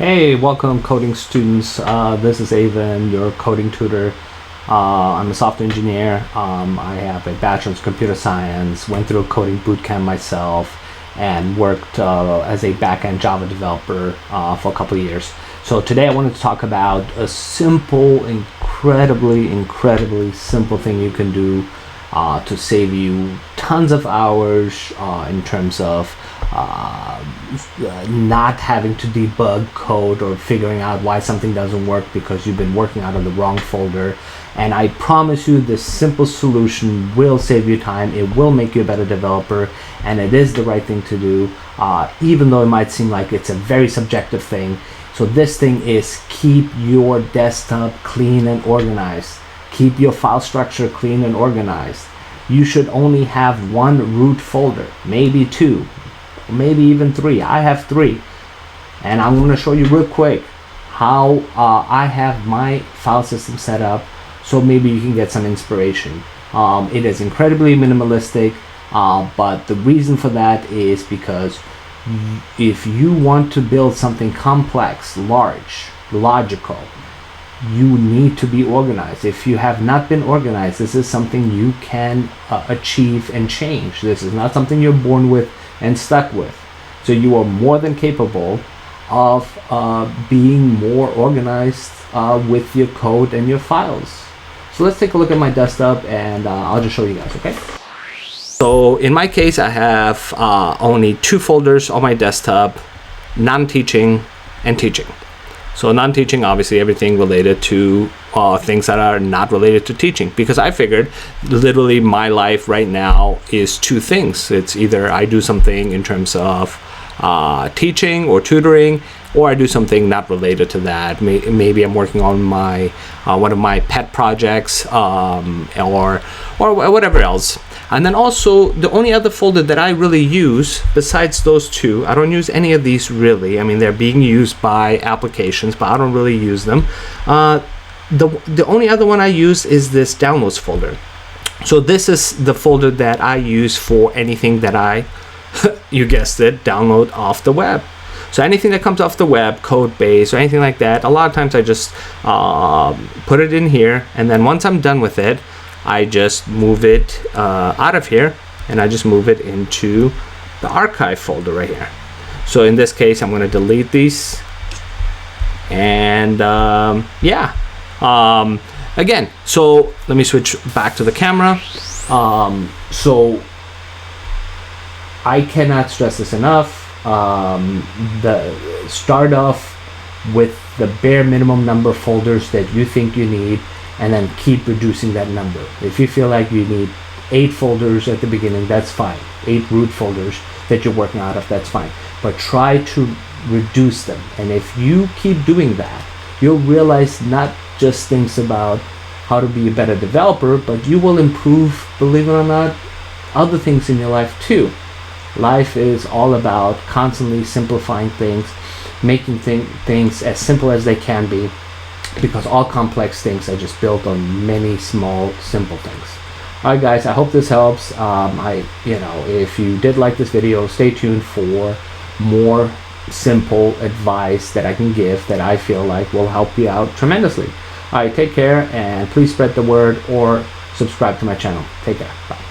Hey, welcome coding students. This is Avon, your coding tutor. I'm a software engineer. I have a bachelor's in computer science, went through a coding bootcamp myself, and worked as a back-end Java developer for a couple of years. So today I wanted to talk about a simple, incredibly simple thing you can do to save you tons of hours in terms of not having to debug code or figuring out why something doesn't work because you've been working out of the wrong folder. And I promise you this simple solution will save you time. It will make you a better developer, and it is the right thing to do, even though it might seem like it's a very subjective thing. So this thing is keep your desktop clean and organized. Keep your file structure clean and organized. You should only have one root folder, maybe two, maybe even three. I have three, and I'm going to show you real quick how I have my file system set up, so maybe you can get some inspiration. It is incredibly minimalistic, but the reason for that is because if you want to build something complex, large, logical, you need to be organized. If you have not been organized, this is something you can achieve and change. This is not something you're born with and stuck with. So you are more than capable of being more organized with your code and your files. So let's take a look at my desktop, and I'll just show you guys, okay? So in my case, I have only two folders on my desktop: non-teaching and teaching. So non-teaching, obviously everything related to things that are not related to teaching, because I figured literally my life right now is two things. It's either I do something in terms of teaching or tutoring, or I do something not related to that. Maybe I'm working on my one of my pet projects, or whatever else. And then also the only other folder that I really use besides those two, I don't use any of these really. I mean, they're being used by applications, but I don't really use them. The only other one I use is this downloads folder. So this is the folder that I use for anything that I, you guessed it, download off the web. So anything that comes off the web, code base or anything like that, a lot of times I just put it in here, and then once I'm done with it, I just move it out of here, and I just move it into the archive folder right here. So in this case, I'm going to delete these, and again, so let me switch back to the camera. So I cannot stress this enough. Start off with the bare minimum number of folders that you think you need, and then keep reducing that number. If you feel like you need 8 folders at the beginning, that's fine. 8 root folders that you're working out of, that's fine. But try to reduce them. And if you keep doing that, you'll realize not just things about how to be a better developer, but you will improve, believe it or not, other things in your life too. Life is all about constantly simplifying things, making things as simple as they can be, because all complex things are just built on many small, simple things. All right, guys, I hope this helps. If you did like this video, stay tuned for more simple advice that I can give that I feel like will help you out tremendously. All right, take care, and please spread the word or subscribe to my channel. Take care. Bye.